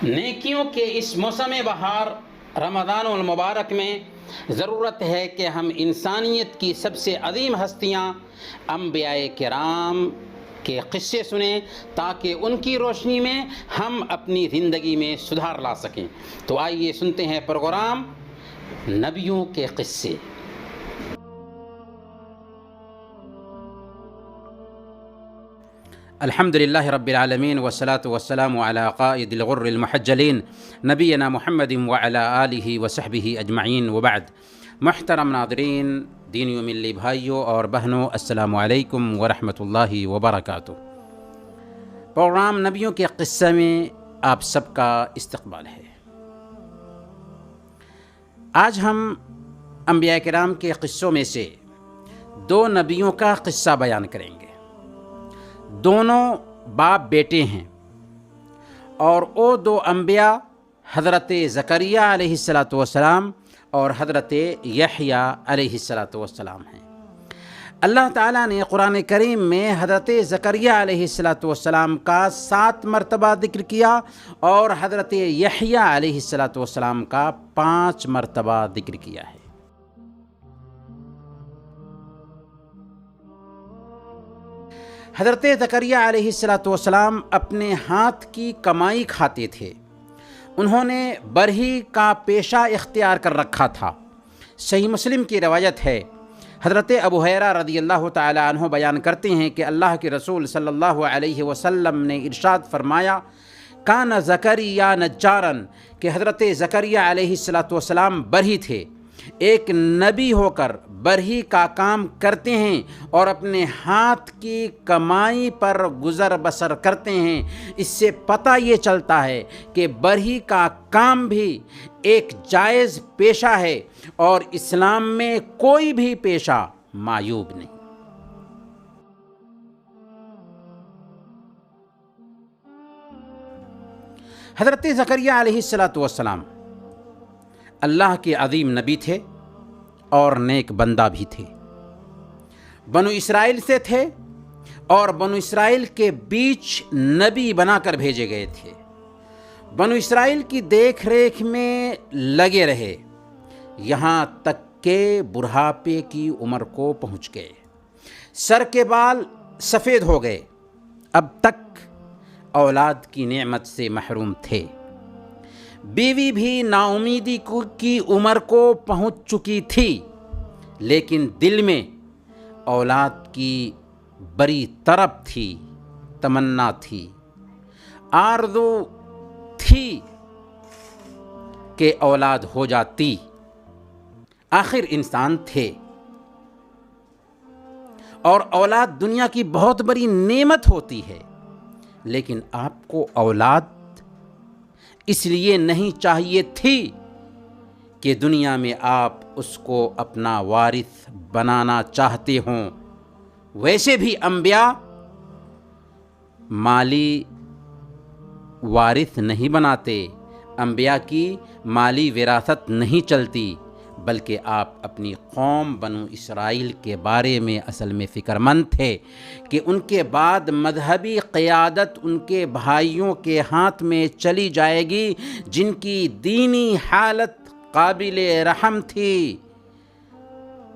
نیکیوں کے اس موسم بہار رمضان المبارک میں ضرورت ہے کہ ہم انسانیت کی سب سے عظیم ہستیاں انبیاء کرام کے قصے سنیں تاکہ ان کی روشنی میں ہم اپنی زندگی میں سدھار لا سکیں۔ تو آئیے سنتے ہیں پروگرام نبیوں کے قصے۔ الحمد للہ رب العالمین والصلاة والسلام علی قائد الغر المحجلین نبینا محمد وعلی آلہ وصحبہ اجمعین وبعد۔ محترم ناظرین، دینی و ملی بھائیوں اور بہنوں، السلام علیکم ورحمۃ اللہ وبرکاتہ۔ پروگرام نبیوں کے قصے میں آپ سب کا استقبال ہے۔ آج ہم انبیاء کرام کے قصوں میں سے دو نبیوں کا قصہ بیان کریں گے۔ دونوں باپ بیٹے ہیں اور وہ دو انبیاء حضرت زکریا علیہ السلام اور حضرت یحییٰ علیہ السلام ہیں۔ اللہ تعالیٰ نے قرآن کریم میں حضرت زکریا علیہ السلام کا 7 مرتبہ ذکر کیا اور حضرت یحییٰ علیہ السلام کا 5 مرتبہ ذکر کیا ہے۔ حضرت زکریا علیہ السلام اپنے ہاتھ کی کمائی کھاتے تھے۔ انہوں نے برہی کا پیشہ اختیار کر رکھا تھا۔ صحیح مسلم کی روایت ہے، حضرت ابو ہریرہ رضی اللہ تعالی عنہ بیان کرتے ہیں کہ اللہ کے رسول صلی اللہ علیہ وسلم نے ارشاد فرمایا، کان زکریا نجارن، کہ حضرت زکریا علیہ السلام برہی تھے، ایک نبی ہو کر برہی کا کام کرتے ہیں اور اپنے ہاتھ کی کمائی پر گزر بسر کرتے ہیں۔ اس سے پتہ یہ چلتا ہے کہ برہی کا کام بھی ایک جائز پیشہ ہے اور اسلام میں کوئی بھی پیشہ معیوب نہیں۔ حضرت زکریا علیہ السلام اللہ کے عظیم نبی تھے اور نیک بندہ بھی تھے۔ بنو اسرائیل سے تھے اور بنو اسرائیل کے بیچ نبی بنا کر بھیجے گئے تھے۔ بنو اسرائیل کی دیکھ ریکھ میں لگے رہے یہاں تک کہ بڑھاپے کی عمر کو پہنچ گئے، سر کے بال سفید ہو گئے، اب تک اولاد کی نعمت سے محروم تھے۔ بیوی بھی نا امیدی کی عمر کو پہنچ چکی تھی، لیکن دل میں اولاد کی بڑی طلب تھی، تمنا تھی، آرزو تھی کہ اولاد ہو جاتی۔ آخر انسان تھے اور اولاد دنیا کی بہت بڑی نعمت ہوتی ہے، لیکن آپ کو اولاد اس لیے نہیں چاہیے تھی کہ دنیا میں آپ اس کو اپنا وارث بنانا چاہتے ہوں۔ ویسے بھی انبیاء مالی وارث نہیں بناتے، انبیاء کی مالی وراثت نہیں چلتی، بلکہ آپ اپنی قوم بنو اسرائیل کے بارے میں اصل میں فکر مند تھے کہ ان کے بعد مذہبی قیادت ان کے بھائیوں کے ہاتھ میں چلی جائے گی جن کی دینی حالت قابل رحم تھی۔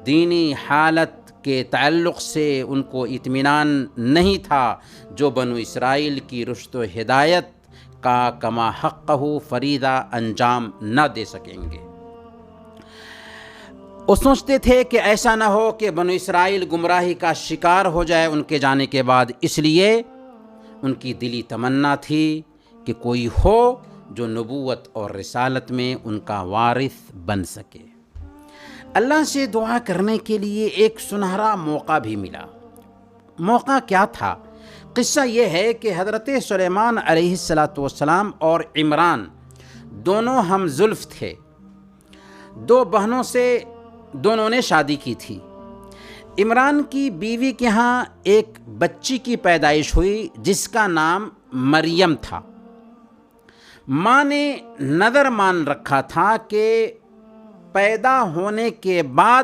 دینی حالت کے تعلق سے ان کو اطمینان نہیں تھا، جو بنو اسرائیل کی رشد و ہدایت کا کما حقہ فریضہ انجام نہ دے سکیں گے۔ وہ سوچتے تھے کہ ایسا نہ ہو کہ بنو اسرائیل گمراہی کا شکار ہو جائے ان کے جانے کے بعد، اس لیے ان کی دلی تمنا تھی کہ کوئی ہو جو نبوت اور رسالت میں ان کا وارث بن سکے۔ اللہ سے دعا کرنے کے لیے ایک سنہرا موقع بھی ملا۔ موقع کیا تھا؟ قصہ یہ ہے کہ حضرت سلیمان علیہ السلام اور عمران دونوں ہم زلف تھے۔ دو بہنوں سے دونوں نے شادی کی تھی۔ عمران کی بیوی کے ہاں ایک بچی کی پیدائش ہوئی جس کا نام مریم تھا۔ ماں نے نظر مان رکھا تھا کہ پیدا ہونے کے بعد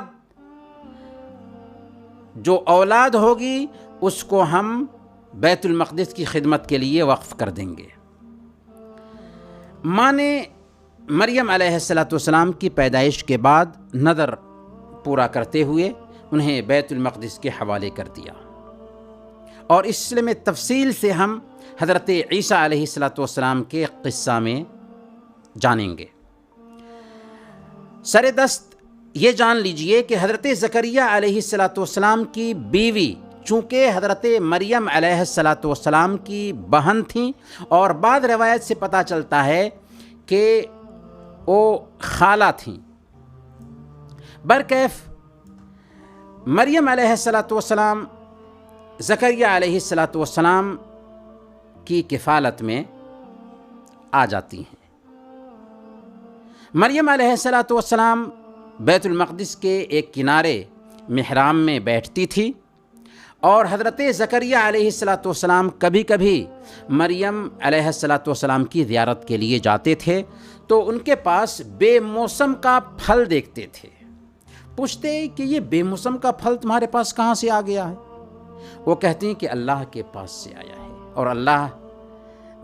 جو اولاد ہوگی اس کو ہم بیت المقدس کی خدمت کے لیے وقف کر دیں گے۔ ماں نے مریم علیہ السلام کی پیدائش کے بعد نظر پورا کرتے ہوئے انہیں بیت المقدس کے حوالے کر دیا، اور اس سلسلے میں تفصیل سے ہم حضرت عیسیٰ علیہ السلام کے قصہ میں جانیں گے۔ سر دست یہ جان لیجئے کہ حضرت زکریہ علیہ السلام کی بیوی چونکہ حضرت مریم علیہ السلام کی بہن تھیں، اور بعض روایت سے پتہ چلتا ہے کہ وہ خالہ تھیں، برکیف مریم علیہ السلام زکریہ علیہ السلام کی کفالت میں آ جاتی ہیں۔ مریم علیہ السلام بیت المقدس کے ایک کنارے محراب میں بیٹھتی تھی، اور حضرت زکریہ علیہ السلام کبھی کبھی مریم علیہ السلام کی زیارت کے لیے جاتے تھے، تو ان کے پاس بے موسم کا پھل دیکھتے تھے۔ پوچھتے کہ یہ بے موسم کا پھل تمہارے پاس کہاں سے آ گیا ہے؟ وہ کہتی ہیں کہ اللہ کے پاس سے آیا ہے، اور اللہ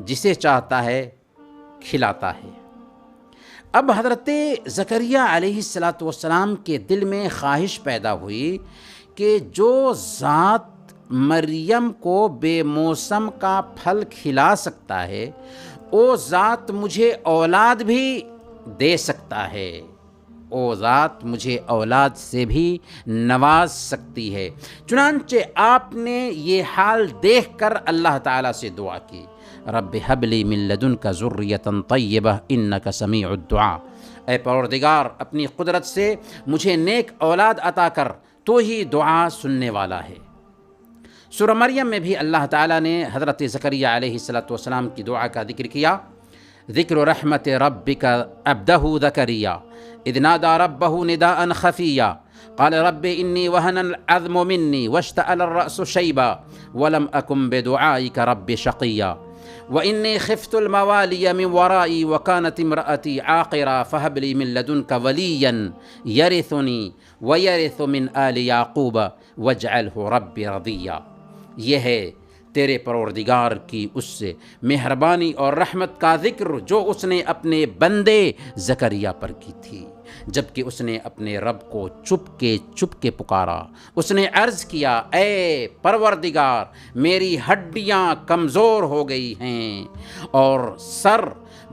جسے چاہتا ہے کھلاتا ہے۔ اب حضرت زکریہ علیہ السلام کے دل میں خواہش پیدا ہوئی کہ جو ذات مریم کو بے موسم کا پھل کھلا سکتا ہے، وہ ذات مجھے اولاد بھی دے سکتا ہے، وہ ذات مجھے اولاد سے بھی نواز سکتی ہے۔ چنانچہ آپ نے یہ حال دیکھ کر اللہ تعالیٰ سے دعا کی، رب ہب لی من لدنک ذریۃ طیبہ انک سمیع الدعاء، اے پروردگار اپنی قدرت سے مجھے نیک اولاد عطا کر، تو ہی دعا سننے والا ہے۔ سورہ مریم میں بھی اللہ تعالیٰ نے حضرت زکریہ علیہ السلام کی دعا کا ذکر کیا، ذکر رحمت ربک عبدہ زکریہ اذ نادى ربه نداء خفيا قال رب إني وهن العظم مني واشتعل الرأس شيبا ولم أكن بدعائك رب شقيا وإني خفت الموالي من ورائي وكانت امرأتي عاقرا فهب لي من لدنك وليا يرثني ويرث من آل يعقوب واجعله رب رضيا۔ یہ ہے تیرے پروردگار کی اس سے مہربانی اور رحمت کا ذکر جو اس نے اپنے بندے زکریا پر کی تھی، جبکہ اس نے اپنے رب کو چپ کے پکارا۔ اس نے عرض کیا، اے پروردگار میری ہڈیاں کمزور ہو گئی ہیں اور سر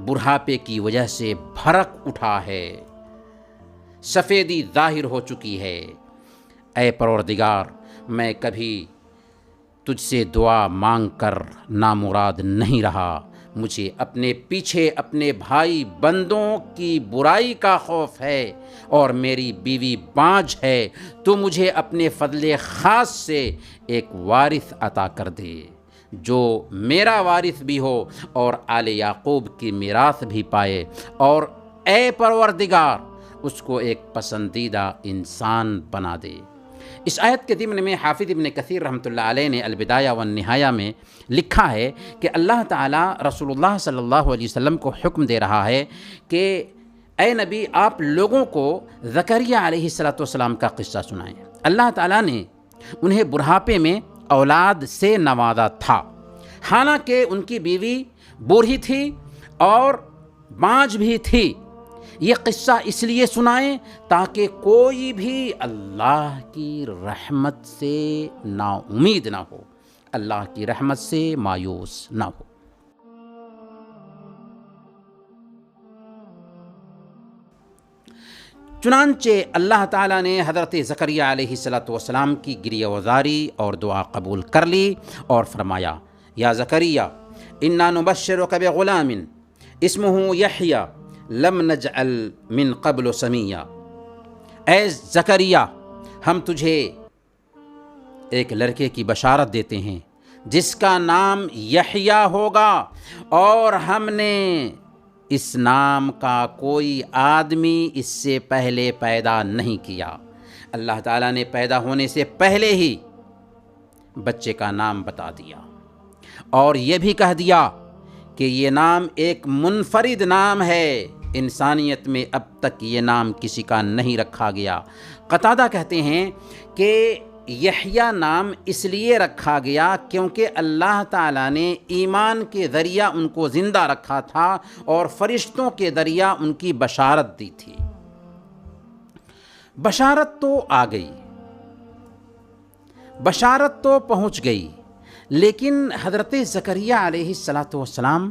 بڑھاپے کی وجہ سے بھرک اٹھا ہے، سفیدی ظاہر ہو چکی ہے۔ اے پروردگار میں کبھی تجھ سے دعا مانگ کر نامراد نہیں رہا، مجھے اپنے پیچھے اپنے بھائی بندوں کی برائی کا خوف ہے، اور میری بیوی بانجھ ہے، تو مجھے اپنے فضل خاص سے ایک وارث عطا کر دے جو میرا وارث بھی ہو اور آل یعقوب کی میراث بھی پائے، اور اے پروردگار اس کو ایک پسندیدہ انسان بنا دے۔ اس آیت کے ضمن میں حافظ ابن کثیر رحمۃ اللہ علیہ نے البدایہ والنہایہ میں لکھا ہے کہ اللہ تعالیٰ رسول اللہ صلی اللہ علیہ وسلم کو حکم دے رہا ہے کہ اے نبی آپ لوگوں کو زکریہ علیہ السلام کا قصہ سنائیں۔ اللہ تعالیٰ نے انہیں بڑھاپے میں اولاد سے نوازا تھا، حالانکہ ان کی بیوی بوڑھی تھی اور بانجھ بھی تھی۔ یہ قصہ اس لیے سنائیں تاکہ کوئی بھی اللہ کی رحمت سے نا امید نہ ہو، اللہ کی رحمت سے مایوس نہ ہو۔ چنانچہ اللہ تعالیٰ نے حضرت زکریہ علیہ السلام کی گریہ وزاری اور دعا قبول کر لی اور فرمایا، یا زکریہ انا نبشرک بغلام اسمہ یحییٰ لم نجعل من قبل سمیہ، اے زکریہ ہم تجھے ایک لڑکے کی بشارت دیتے ہیں جس کا نام یحییٰ ہوگا، اور ہم نے اس نام کا کوئی آدمی اس سے پہلے پیدا نہیں کیا۔ اللہ تعالیٰ نے پیدا ہونے سے پہلے ہی بچے کا نام بتا دیا، اور یہ بھی کہہ دیا کہ یہ نام ایک منفرد نام ہے، انسانیت میں اب تک یہ نام کسی کا نہیں رکھا گیا۔ قتادہ کہتے ہیں کہ یحییٰ نام اس لیے رکھا گیا کیونکہ اللہ تعالیٰ نے ایمان کے ذریعہ ان کو زندہ رکھا تھا اور فرشتوں کے ذریعہ ان کی بشارت دی تھی۔ بشارت تو آ گئی، بشارت تو پہنچ گئی، لیکن حضرت زکریا علیہ السلام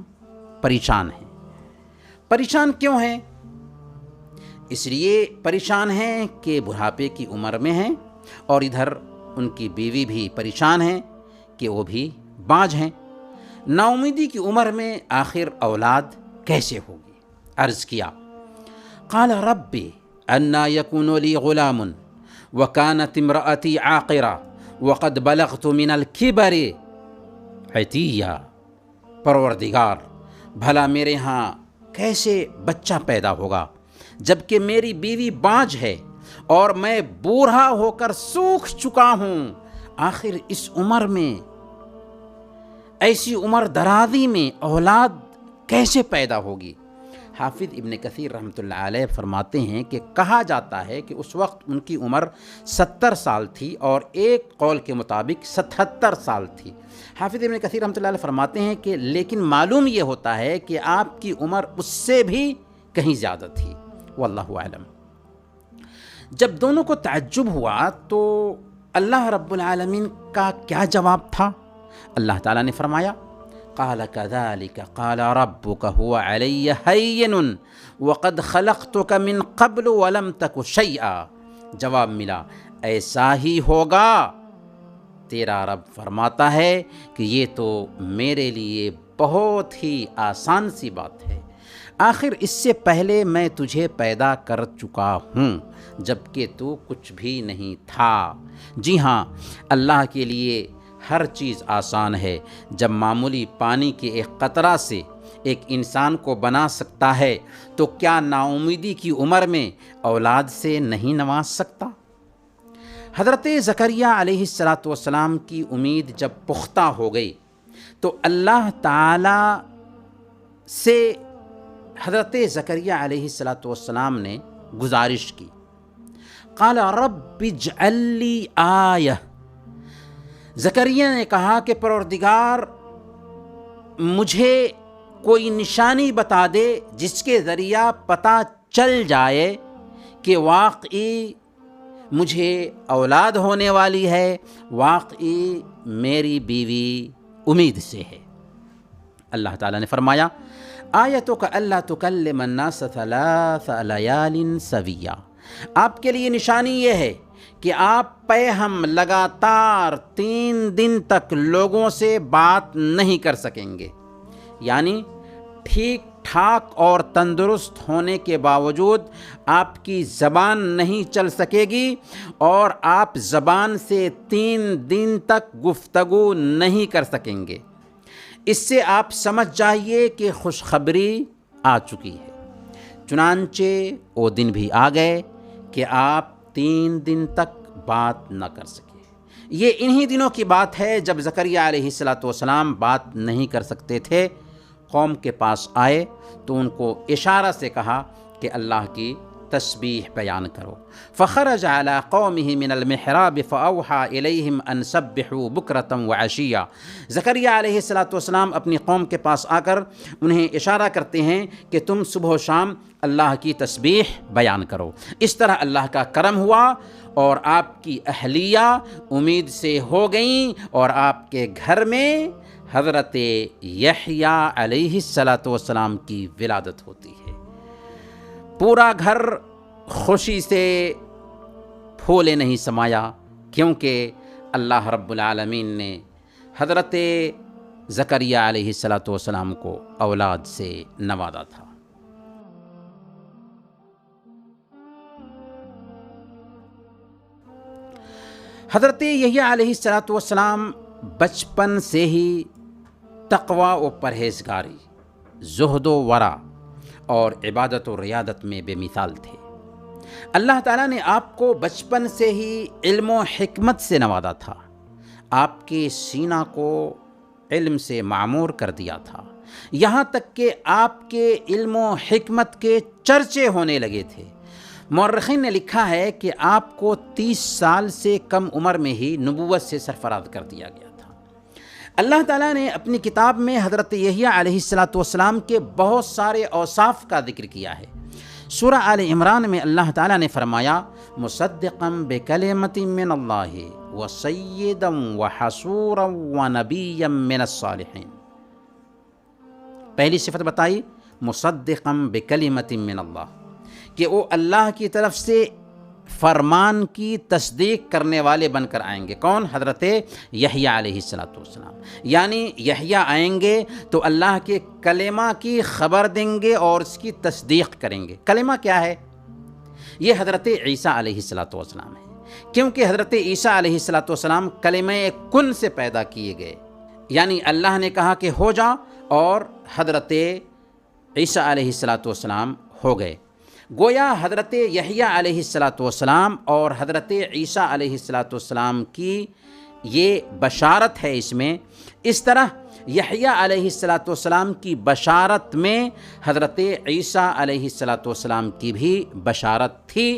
پریشان ہیں۔ پریشان کیوں ہیں؟ اس لیے پریشان ہیں کہ بڑھاپے کی عمر میں ہیں، اور ادھر ان کی بیوی بھی پریشان ہیں کہ وہ بھی باج ہیں۔ نا امیدی کی عمر میں آخر اولاد کیسے ہوگی؟ عرض کیا، قال رب انا یکون لی غلام وکانت امرأتی عاقرا وقد بلغت من الکبر عتیہ، پروردگار بھلا میرے ہاں کیسے بچہ پیدا ہوگا جبکہ میری بیوی باج ہے اور میں بوڑھا ہو کر سوکھ چکا ہوں۔ آخر اس عمر میں، ایسی عمر درازی میں اولاد کیسے پیدا ہوگی؟ حافظ ابن کثیر رحمۃ اللہ علیہ فرماتے ہیں کہ کہا جاتا ہے کہ اس وقت ان کی عمر 70 سال تھی اور ایک قول کے مطابق 77 سال تھی۔ حافظ ابن کثیر رحمۃ اللہ علیہ فرماتے ہیں کہ لیکن معلوم یہ ہوتا ہے کہ آپ کی عمر اس سے بھی کہیں زیادہ تھی، واللہ اعلم۔ جب دونوں کو تعجب ہوا تو اللہ رب العالمین کا کیا جواب تھا؟ اللہ تعالیٰ نے فرمایا، قال كذلك قال ربك هو علي هين وقد خلقتك من قبل ولم تك شيئا۔ جواب ملا، ایسا ہی ہوگا، تیرا رب فرماتا ہے کہ یہ تو میرے لیے بہت ہی آسان سی بات ہے، آخر اس سے پہلے میں تجھے پیدا کر چکا ہوں جبکہ تو کچھ بھی نہیں تھا۔ جی ہاں، اللہ کے لیے ہر چیز آسان ہے۔ جب معمولی پانی کے ایک قطرہ سے ایک انسان کو بنا سکتا ہے تو کیا نا امیدی کی عمر میں اولاد سے نہیں نواز سکتا؟ حضرت زکریا علیہ السلام کی امید جب پختہ ہو گئی تو اللہ تعالی سے حضرت زکریا علیہ السلام نے گزارش کی، قال رب اجعل لی آیہ۔ زکریا نے کہا کہ پروردگار مجھے کوئی نشانی بتا دے جس کے ذریعہ پتہ چل جائے کہ واقعی مجھے اولاد ہونے والی ہے، واقعی میری بیوی امید سے ہے۔ اللہ تعالیٰ نے فرمایا، آیتک الا تکلم الناس 3 لیال سویا۔ آپ کے لیے نشانی یہ ہے کہ آپ پہ ہم لگاتار 3 دن تک لوگوں سے بات نہیں کر سکیں گے، یعنی ٹھیک ٹھاک اور تندرست ہونے کے باوجود آپ کی زبان نہیں چل سکے گی اور آپ زبان سے 3 دن تک گفتگو نہیں کر سکیں گے۔ اس سے آپ سمجھ جائیے کہ خوشخبری آ چکی ہے۔ چنانچہ وہ دن بھی آ گئے کہ آپ 3 دن تک بات نہ کر سکے۔ یہ انہی دنوں کی بات ہے جب زکریا علیہ السلام بات نہیں کر سکتے تھے۔ قوم کے پاس آئے تو ان کو اشارہ سے کہا کہ اللہ کی تسبیح بیان کرو۔ فخرج علی قومہ من المحراب فاوحى الیہم ان سبحوا بکرۃ وعشیا۔ زکریا علیہ السلام اپنی قوم کے پاس آ کر انہیں اشارہ کرتے ہیں کہ تم صبح و شام اللہ کی تسبیح بیان کرو۔ اس طرح اللہ کا کرم ہوا اور آپ کی اہلیہ امید سے ہو گئیں اور آپ کے گھر میں حضرت یحییٰ علیہ السلام کی ولادت ہوتی ہے۔ پورا گھر خوشی سے پھولے نہیں سمایا، کیونکہ اللہ رب العالمین نے حضرت زکریا علیہ السلام کو اولاد سے نوازا تھا۔ حضرت یحییٰ علیہ السلام بچپن سے ہی تقوی و پرہیزگاری، زہد و ورع اور عبادت و ریادت میں بے مثال تھے۔ اللہ تعالیٰ نے آپ کو بچپن سے ہی علم و حکمت سے نوازا تھا، آپ کے سینہ کو علم سے معمور کر دیا تھا، یہاں تک کہ آپ کے علم و حکمت کے چرچے ہونے لگے تھے۔ مورخین نے لکھا ہے کہ آپ کو 30 سال سے کم عمر میں ہی نبوت سے سرفراز کر دیا گیا تھا۔ اللہ تعالیٰ نے اپنی کتاب میں حضرت یحییٰ علیہ السلام کے بہت سارے اوصاف کا ذکر کیا ہے۔ سورہ آل عمران میں اللہ تعالیٰ نے فرمایا مصدقا بکلمۃ من اللہ وسیدا وحصورا ونبیا من الصالحین۔ پہلی صفت بتائی مصدقا بکلمۃ من اللہ، کہ وہ اللہ کی طرف سے فرمان کی تصدیق کرنے والے بن کر آئیں گے۔ کون؟ حضرت یحییٰ علیہ السلام۔ یعنی یحییٰ آئیں گے تو اللہ کے کلمہ کی خبر دیں گے اور اس کی تصدیق کریں گے۔ کلمہ کیا ہے؟ یہ حضرت عیسیٰ علیہ السلام ہے، کیونکہ حضرت عیسیٰ علیہ السلام کلمہ کن سے پیدا کیے گئے، یعنی اللہ نے کہا کہ ہو جا اور حضرت عیسیٰ علیہ السلام ہو گئے۔ گویا حضرت یحییٰ علیہ السلام اور حضرت عیسیٰ علیہ السلام کی یہ بشارت ہے اس میں۔ اس طرح یحییٰ علیہ السلام کی بشارت میں حضرت عیسیٰ علیہ السلام کی بھی بشارت تھی،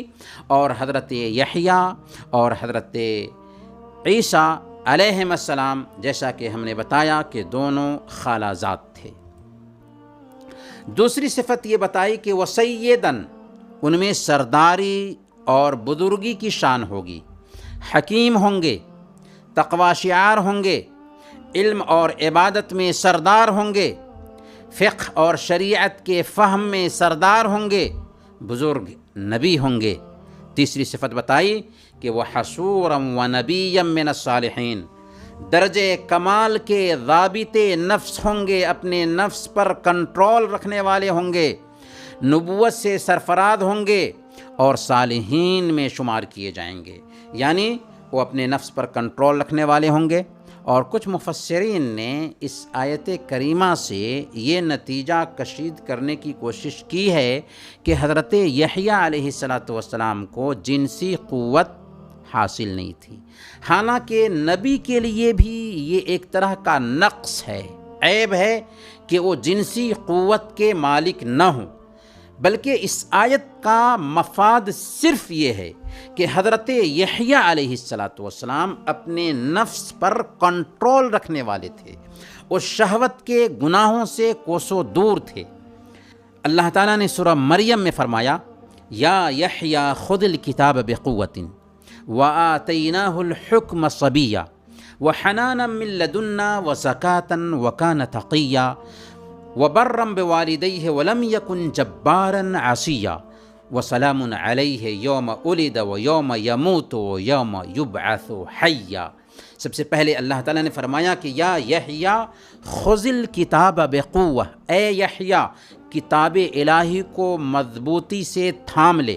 اور حضرت یحییٰ اور حضرت عیسیٰ علیہ السلام جیسا کہ ہم نے بتایا کہ دونوں خالہ زاد تھے۔ دوسری صفت یہ بتائی کہ وہ سیدن، ان میں سرداری اور بزرگی کی شان ہوگی، حکیم ہوں گے، تقوی شعار ہوں گے، علم اور عبادت میں سردار ہوں گے، فقہ اور شریعت کے فہم میں سردار ہوں گے، بزرگ نبی ہوں گے۔ تیسری صفت بتائی کہ وہ حصورا ونبیا من الصالحین، درجے کمال کے ضابط نفس ہوں گے، اپنے نفس پر کنٹرول رکھنے والے ہوں گے، نبوت سے سرفراز ہوں گے اور صالحین میں شمار کیے جائیں گے، یعنی وہ اپنے نفس پر کنٹرول رکھنے والے ہوں گے۔ اور کچھ مفسرین نے اس آیت کریمہ سے یہ نتیجہ کشید کرنے کی کوشش کی ہے کہ حضرت یحییٰ علیہ السلام کو جنسی قوت حاصل نہیں تھی، حالانکہ نبی کے لیے بھی یہ ایک طرح کا نقص ہے، عیب ہے کہ وہ جنسی قوت کے مالک نہ ہوں، بلکہ اس آیت کا مفاد صرف یہ ہے کہ حضرت یحییٰ علیہ السلام اپنے نفس پر کنٹرول رکھنے والے تھے، اس شہوت کے گناہوں سے کوسوں دور تھے۔ اللہ تعالیٰ نے سورہ مریم میں فرمایا یا یحییٰ خذ الکتاب بقوۃ وآتیناہ الحکم صبیا وحنانا من لدنا وزکاة وکان تقیا وبرا بوالدیہ ولم یکن جبارا عصیا وسلام علیہ یوم ولد ویوم یموت ویوم یبعث حیا۔ سب سے پہلے اللہ تعالیٰ نے فرمایا کہ یا یحییٰ خذ الکتاب بقوہ، اے یحییٰ کتاب الہی کو مضبوطی سے تھام لے۔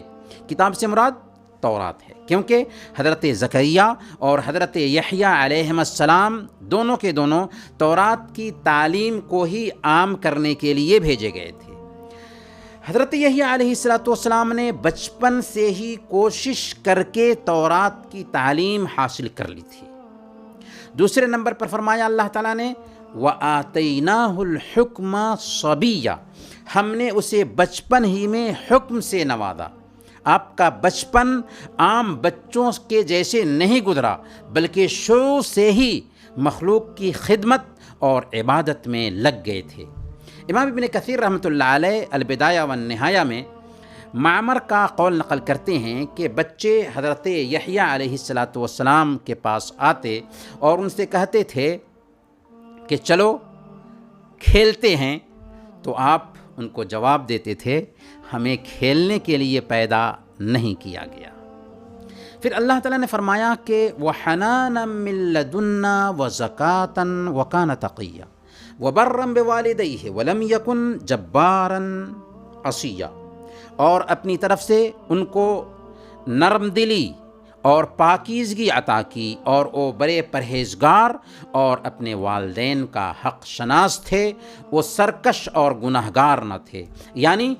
کتاب سے مراد تورات ہے، کیونکہ حضرت زکریا اور حضرت یحییٰ علیہ السلام دونوں کے دونوں تورات کی تعلیم کو ہی عام کرنے کے لیے بھیجے گئے تھے۔ حضرت یحییٰ علیہ السلام نے بچپن سے ہی کوشش کر کے تورات کی تعلیم حاصل کر لی تھی۔ دوسرے نمبر پر فرمایا اللہ تعالیٰ نے وَآتَيْنَاهُ الْحُكْمَ صَبِيًّا، ہم نے اسے بچپن ہی میں حکم سے نوازا۔ آپ کا بچپن عام بچوں کے جیسے نہیں گزرا، بلکہ شروع سے ہی مخلوق کی خدمت اور عبادت میں لگ گئے تھے۔ امام ابن کثیر رحمۃ اللہ علیہ البدایہ والنہایہ میں معمر کا قول نقل کرتے ہیں کہ بچے حضرت یحییٰ علیہ السلام کے پاس آتے اور ان سے کہتے تھے کہ چلو کھیلتے ہیں، تو آپ ان کو جواب دیتے تھے ہمیں کھیلنے کے لیے پیدا نہیں کیا گیا۔ پھر اللہ تعالیٰ نے فرمایا کہ وَحَنَانًا مِن لَدُنَّا وَزَكَاةً وَكَانَ تَقِيًّا وَبَرًّا بِوَالِدَيْهِ وَلَمْ يَكُنْ جَبَّارًا عَصِيًّا، اور اپنی طرف سے ان کو نرم دلی اور پاکیزگی عطا کی، اور وہ بڑے پرہیزگار اور اپنے والدین کا حق شناس تھے، وہ سرکش اور گناہگار نہ تھے، یعنی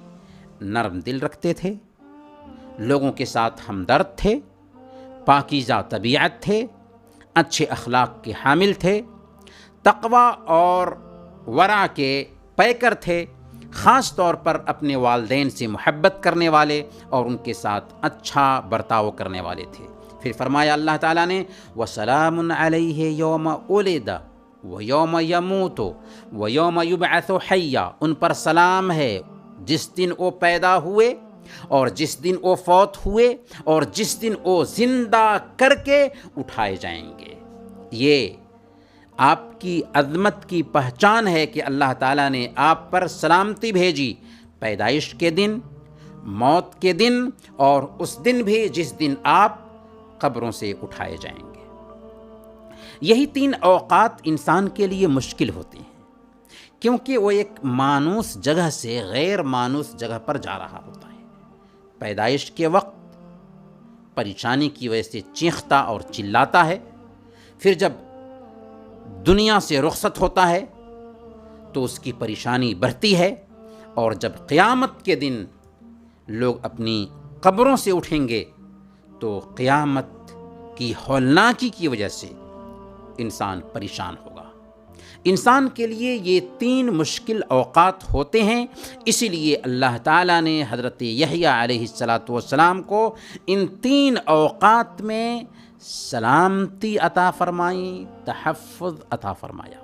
نرم دل رکھتے تھے، لوگوں کے ساتھ ہمدرد تھے، پاکیزہ طبیعت تھے، اچھے اخلاق کے حامل تھے، تقوی اور ورع کے پیکر تھے، خاص طور پر اپنے والدین سے محبت کرنے والے اور ان کے ساتھ اچھا برتاؤ کرنے والے تھے۔ پھر فرمایا اللہ تعالیٰ نے وَسَلَامٌ عَلَيْهِ يَوْمَ وُلِدَ وَيَوْمَ يَمُوتُ وَيَوْمَ يُبْعَثُ حَيًّا، ان پر سلام ہے جس دن وہ پیدا ہوئے اور جس دن وہ فوت ہوئے اور جس دن وہ زندہ کر کے اٹھائے جائیں گے۔ یہ آپ کی عظمت کی پہچان ہے کہ اللہ تعالیٰ نے آپ پر سلامتی بھیجی، پیدائش کے دن، موت کے دن اور اس دن بھی جس دن آپ قبروں سے اٹھائے جائیں گے۔ یہی 3 اوقات انسان کے لیے مشکل ہوتے ہیں کیونکہ وہ ایک مانوس جگہ سے غیر مانوس جگہ پر جا رہا ہوتا ہے۔ پیدائش کے وقت پریشانی کی وجہ سے چیختا اور چلاتا ہے، پھر جب دنیا سے رخصت ہوتا ہے تو اس کی پریشانی بڑھتی ہے، اور جب قیامت کے دن لوگ اپنی قبروں سے اٹھیں گے تو قیامت کی ہولناکی کی وجہ سے انسان پریشان ہوگا۔ انسان کے لیے یہ 3 مشکل اوقات ہوتے ہیں، اسی لیے اللہ تعالیٰ نے حضرت یحییٰ علیہ السلام کو ان 3 اوقات میں سلامتی عطا فرمائی، تحفظ عطا فرمایا۔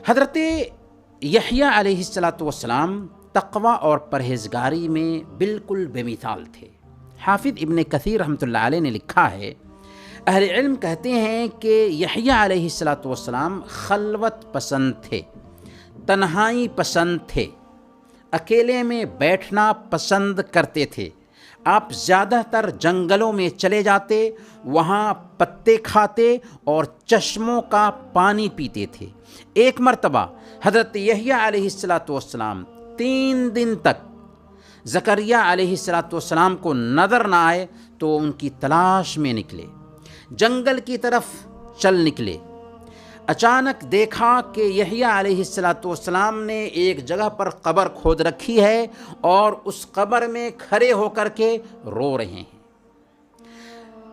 حضرت یحییٰ علیہ السلام تقوی اور پرہیزگاری میں بالکل بے مثال تھے۔ حافظ ابن کثیر رحمۃ اللہ علیہ نے لکھا ہے، اہل علم کہتے ہیں کہ یحییٰ علیہ السلام خلوت پسند تھے، تنہائی پسند تھے، اکیلے میں بیٹھنا پسند کرتے تھے۔ آپ زیادہ تر جنگلوں میں چلے جاتے، وہاں پتے کھاتے اور چشموں کا پانی پیتے تھے۔ ایک مرتبہ حضرت یحییٰ علیہ السلام 3 دن تک زکریا علیہ السلام کو نظر نہ آئے تو ان کی تلاش میں نکلے، جنگل کی طرف چل نکلے۔ اچانک دیکھا کہ یحییٰ علیہ السلام نے ایک جگہ پر قبر کھود رکھی ہے اور اس قبر میں کھڑے ہو کر کے رو رہے ہیں۔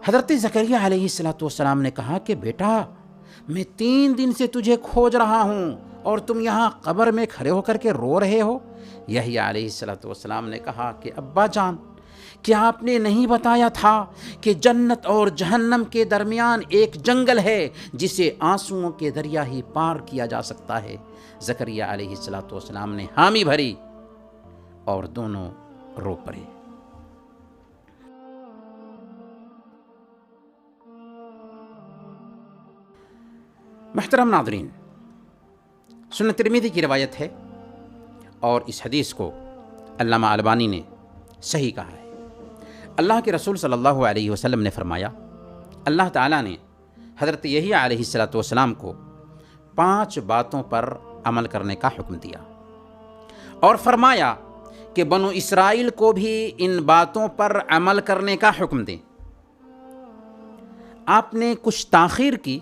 حضرت زکریا علیہ السلام نے کہا کہ بیٹا، میں 3 دن سے تجھے کھوج رہا ہوں اور تم یہاں قبر میں کھڑے ہو کر کے رو رہے ہو۔ یحییٰ علیہ السلام نے کہا کہ ابا جان، کیا آپ نے نہیں بتایا تھا کہ جنت اور جہنم کے درمیان ایک جنگل ہے جسے آنسوؤں کے دریا ہی پار کیا جا سکتا ہے؟ زکریا علیہ السلام نے حامی بھری اور دونوں رو پڑے۔ محترم ناظرین، سنن ترمذی کی روایت ہے اور اس حدیث کو علامہ البانی نے صحیح کہا ہے۔ اللہ کے رسول صلی اللہ علیہ وسلم نے فرمایا، اللہ تعالیٰ نے حضرت یحییٰ علیہ السلام کو 5 باتوں پر عمل کرنے کا حکم دیا اور فرمایا کہ بنو اسرائیل کو بھی ان باتوں پر عمل کرنے کا حکم دیں۔ آپ نے کچھ تاخیر کی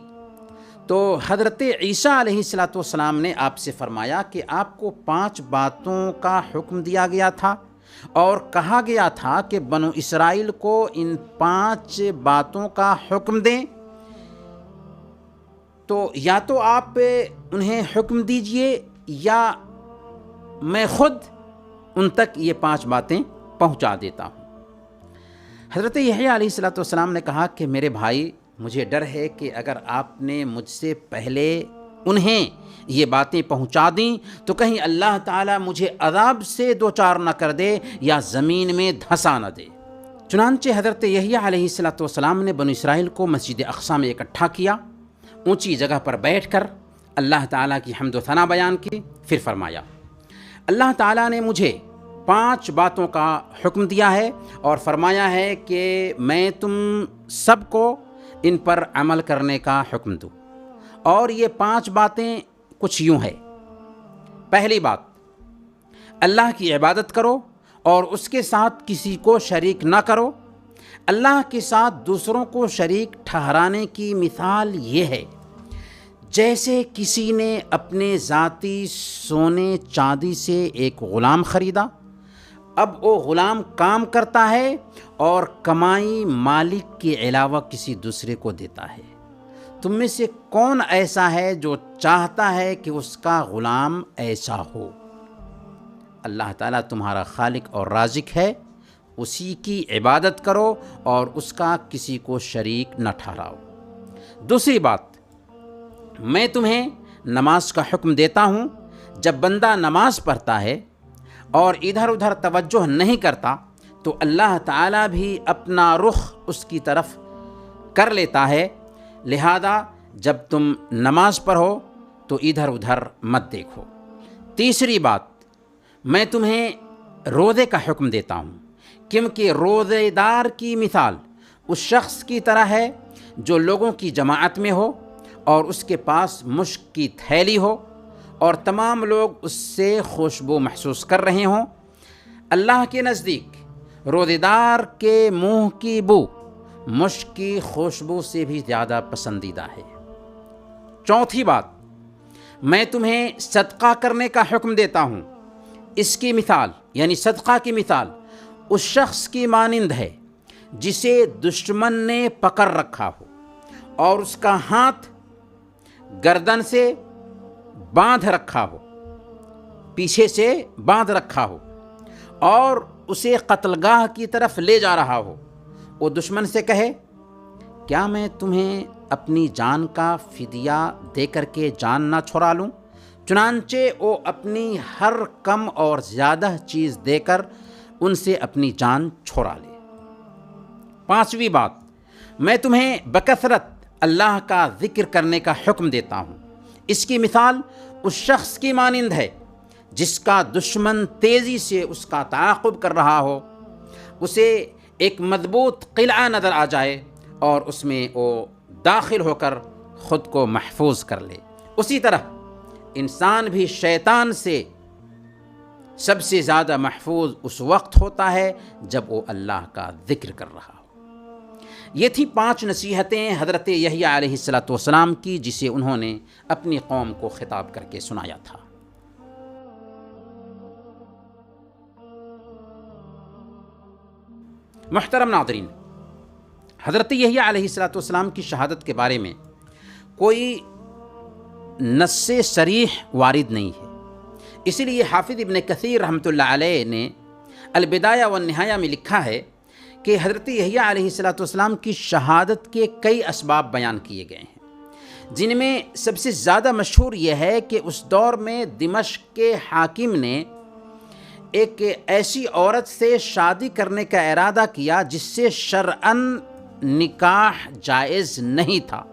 تو حضرت عیسیٰ علیہ السلام نے آپ سے فرمایا کہ آپ کو 5 باتوں کا حکم دیا گیا تھا اور کہا گیا تھا کہ بنو اسرائیل کو ان 5 باتوں کا حکم دیں، تو یا تو آپ انہیں حکم دیجئے یا میں خود ان تک یہ 5 باتیں پہنچا دیتا ہوں۔ حضرت یحییٰ علیہ السلام نے کہا کہ میرے بھائی، مجھے ڈر ہے کہ اگر آپ نے مجھ سے پہلے انہیں یہ باتیں پہنچا دیں تو کہیں اللہ تعالیٰ مجھے عذاب سے دوچار نہ کر دے یا زمین میں دھسا نہ دے۔ چنانچہ حضرت یحییٰ علیہ السلام نے بنو اسرائیل کو مسجد اقصی میں اکٹھا کیا، اونچی جگہ پر بیٹھ کر اللہ تعالیٰ کی حمد و ثنا بیان کی۔ پھر فرمایا، اللہ تعالیٰ نے مجھے 5 باتوں کا حکم دیا ہے اور فرمایا ہے کہ میں تم سب کو ان پر عمل کرنے کا حکم دوں، اور یہ 5 باتیں کچھ یوں ہے۔ پہلی بات، اللہ کی عبادت کرو اور اس کے ساتھ کسی کو شریک نہ کرو۔ اللہ کے ساتھ دوسروں کو شریک ٹھہرانے کی مثال یہ ہے جیسے کسی نے اپنے ذاتی سونے چاندی سے ایک غلام خریدا، اب وہ غلام کام کرتا ہے اور کمائی مالک کے علاوہ کسی دوسرے کو دیتا ہے۔ تم میں سے کون ایسا ہے جو چاہتا ہے کہ اس کا غلام ایسا ہو؟ اللہ تعالیٰ تمہارا خالق اور رازق ہے، اسی کی عبادت کرو اور اس کا کسی کو شریک نہ ٹھہراؤ۔ دوسری بات، میں تمہیں نماز کا حکم دیتا ہوں، جب بندہ نماز پڑھتا ہے اور ادھر ادھر توجہ نہیں کرتا تو اللہ تعالیٰ بھی اپنا رخ اس کی طرف کر لیتا ہے، لہذا جب تم نماز پڑھو تو ادھر ادھر مت دیکھو۔ تیسری بات، میں تمہیں روزے کا حکم دیتا ہوں، کیونکہ روزے دار کی مثال اس شخص کی طرح ہے جو لوگوں کی جماعت میں ہو اور اس کے پاس مشک کی تھیلی ہو اور تمام لوگ اس سے خوشبو محسوس کر رہے ہوں۔ اللہ کے نزدیک روزے دار کے منہ کی بو مشک کی خوشبو سے بھی زیادہ پسندیدہ ہے۔ چوتھی بات، میں تمہیں صدقہ کرنے کا حکم دیتا ہوں، اس کی مثال یعنی صدقہ کی مثال اس شخص کی مانند ہے جسے دشمن نے پکڑ رکھا ہو اور اس کا ہاتھ گردن سے باندھ رکھا ہو، پیچھے سے باندھ رکھا ہو اور اسے قتل گاہ کی طرف لے جا رہا ہو۔ وہ دشمن سے کہے، کیا میں تمہیں اپنی جان کا فدیہ دے کر کے جان نہ چھڑا لوں؟ چنانچہ وہ اپنی ہر کم اور زیادہ چیز دے کر ان سے اپنی جان چھڑا لے۔ پانچویں بات، میں تمہیں بکثرت اللہ کا ذکر کرنے کا حکم دیتا ہوں، اس کی مثال اس شخص کی مانند ہے جس کا دشمن تیزی سے اس کا تعاقب کر رہا ہو، اسے ایک مضبوط قلعہ نظر آ جائے اور اس میں وہ داخل ہو کر خود کو محفوظ کر لے۔ اسی طرح انسان بھی شیطان سے سب سے زیادہ محفوظ اس وقت ہوتا ہے جب وہ اللہ کا ذکر کر رہا ہو۔ یہ تھی 5 نصیحتیں حضرت یحییٰ علیہ السلام کی، جسے انہوں نے اپنی قوم کو خطاب کر کے سنایا تھا۔ محترم ناظرین، حضرت یحییٰ علیہ السلام کی شہادت کے بارے میں کوئی نص صریح وارد نہیں ہے، اسی لیے حافظ ابن کثیر رحمۃ اللہ علیہ نے البدایہ والنہایہ میں لکھا ہے کہ حضرت یحییٰ علیہ السلام کی شہادت کے کئی اسباب بیان کیے گئے ہیں، جن میں سب سے زیادہ مشہور یہ ہے کہ اس دور میں دمشق کے حاکم نے ایک ایسی عورت سے شادی کرنے کا ارادہ کیا جس سے شرعاً نکاح جائز نہیں تھا۔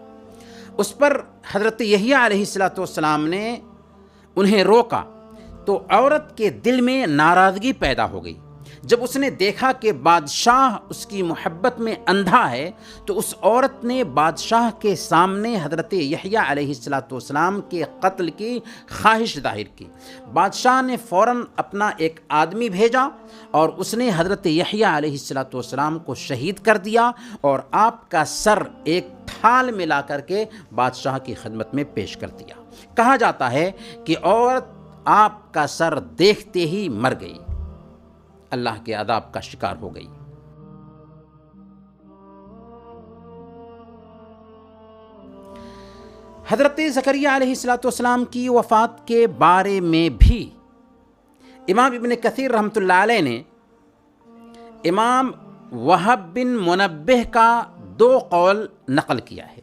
اس پر حضرت یحییٰ علیہ السلام نے انہیں روکا تو عورت کے دل میں ناراضگی پیدا ہو گئی۔ جب اس نے دیکھا کہ بادشاہ اس کی محبت میں اندھا ہے تو اس عورت نے بادشاہ کے سامنے حضرت یحییٰ علیہ السلام کے قتل کی خواہش ظاہر کی۔ بادشاہ نے فوراً اپنا ایک آدمی بھیجا اور اس نے حضرت یحییٰ علیہ السلام کو شہید کر دیا اور آپ کا سر ایک تھال میں لا کر کے بادشاہ کی خدمت میں پیش کر دیا۔ کہا جاتا ہے کہ عورت آپ کا سر دیکھتے ہی مر گئی، اللہ کے عذاب کا شکار ہو گئی۔ حضرت زکریا علیہ السلام کی وفات کے بارے میں بھی امام ابن کثیر رحمۃ اللہ علیہ نے امام وہب بن منبہ کا 2 قول نقل کیا ہے۔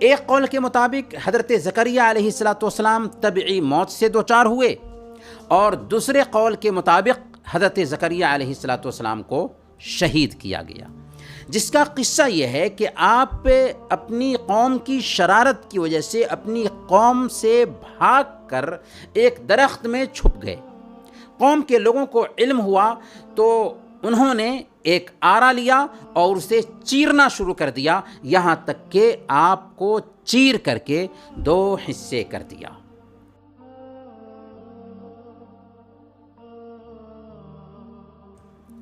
ایک قول کے مطابق حضرت زکریا علیہ السلام طبعی موت سے دوچار ہوئے، اور دوسرے قول کے مطابق حضرت زکریا علیہ السلام کو شہید کیا گیا، جس کا قصہ یہ ہے کہ آپ اپنی قوم کی شرارت کی وجہ سے اپنی قوم سے بھاگ کر ایک درخت میں چھپ گئے۔ قوم کے لوگوں کو علم ہوا تو انہوں نے ایک آرا لیا اور اسے چیرنا شروع کر دیا، یہاں تک کہ آپ کو چیر کر کے 2 حصے کر دیا۔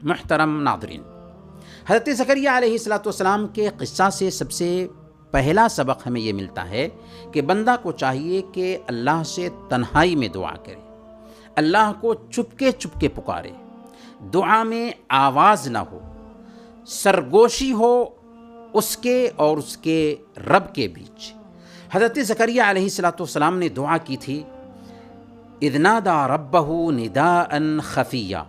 محترم ناظرین، حضرت زکریا علیہ السلام کے قصہ سے سب سے پہلا سبق ہمیں یہ ملتا ہے کہ بندہ کو چاہیے کہ اللہ سے تنہائی میں دعا کرے، اللہ کو چپکے چپکے پکارے، دعا میں آواز نہ ہو، سرگوشی ہو اس کے اور اس کے رب کے بیچ۔ حضرت زکریا علیہ السلام نے دعا کی تھی، اذ نادى ربه نداء خفیا،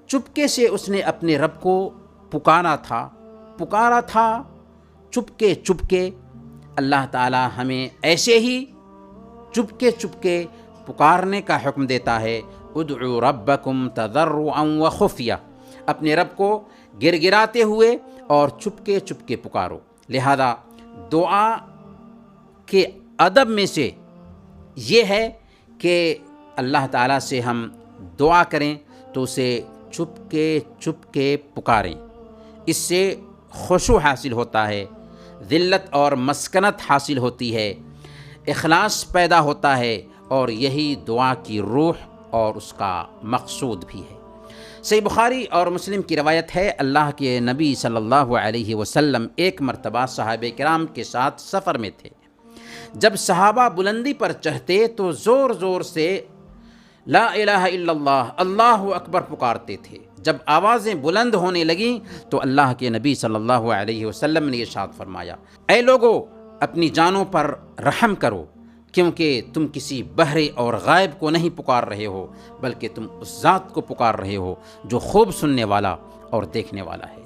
چپکے سے اس نے اپنے رب کو پکارا تھا چپکے۔ اللہ تعالی ہمیں ایسے ہی چپکے پکارنے کا حکم دیتا ہے، ادعوا ربکم تضرعا وخفیا، اپنے رب کو گر گراتے ہوئے اور چپکے پکارو۔ لہذا دعا کے ادب میں سے یہ ہے کہ اللہ تعالیٰ سے ہم دعا کریں تو اسے چپکے پکاریں، اس سے خشوع حاصل ہوتا ہے، ذلت اور مسکنت حاصل ہوتی ہے، اخلاص پیدا ہوتا ہے، اور یہی دعا کی روح اور اس کا مقصود بھی ہے۔ صحیح بخاری اور مسلم کی روایت ہے، اللہ کے نبی صلی اللہ علیہ وسلم ایک مرتبہ صحابہ کرام کے ساتھ سفر میں تھے۔ جب صحابہ بلندی پر چڑھتے تو زور سے لا الہ الا اللہ، اللہ اکبر پکارتے تھے۔ جب آوازیں بلند ہونے لگیں تو اللہ کے نبی صلی اللہ علیہ وسلم نے ارشاد فرمایا، اے لوگو، اپنی جانوں پر رحم کرو، کیونکہ تم کسی بہرے اور غائب کو نہیں پکار رہے ہو، بلکہ تم اس ذات کو پکار رہے ہو جو خوب سننے والا اور دیکھنے والا ہے۔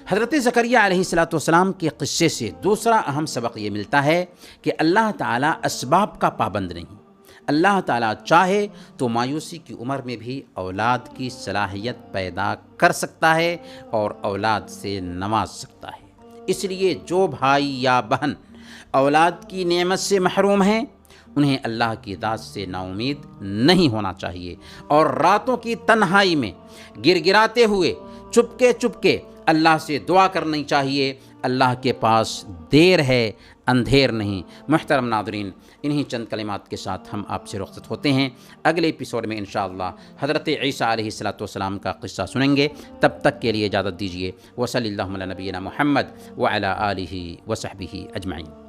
حضرت زکریہ علیہ السلام کے قصے سے دوسرا اہم سبق یہ ملتا ہے کہ اللہ تعالیٰ اسباب کا پابند نہیں۔ اللہ تعالیٰ چاہے تو مایوسی کی عمر میں بھی اولاد کی صلاحیت پیدا کر سکتا ہے اور اولاد سے نواز سکتا ہے۔ اس لیے جو بھائی یا بہن اولاد کی نعمت سے محروم ہیں، انہیں اللہ کی ذات سے نا امید نہیں ہونا چاہیے، اور راتوں کی تنہائی میں گر گراتے ہوئے چپکے اللہ سے دعا کرنی چاہیے۔ اللہ کے پاس دیر ہے، اندھیر نہیں۔ محترم ناظرین، انہی چند کلمات کے ساتھ ہم آپ سے رخصت ہوتے ہیں۔ اگلے ایپیسوڈ میں انشاءاللہ حضرت عیسیٰ علیہ السلام کا قصہ سنیں گے۔ تب تک کے لیے اجازت دیجیے۔ وصلی اللہ علی نبینا محمد وعلی آلہ وصحبہ اجمعین۔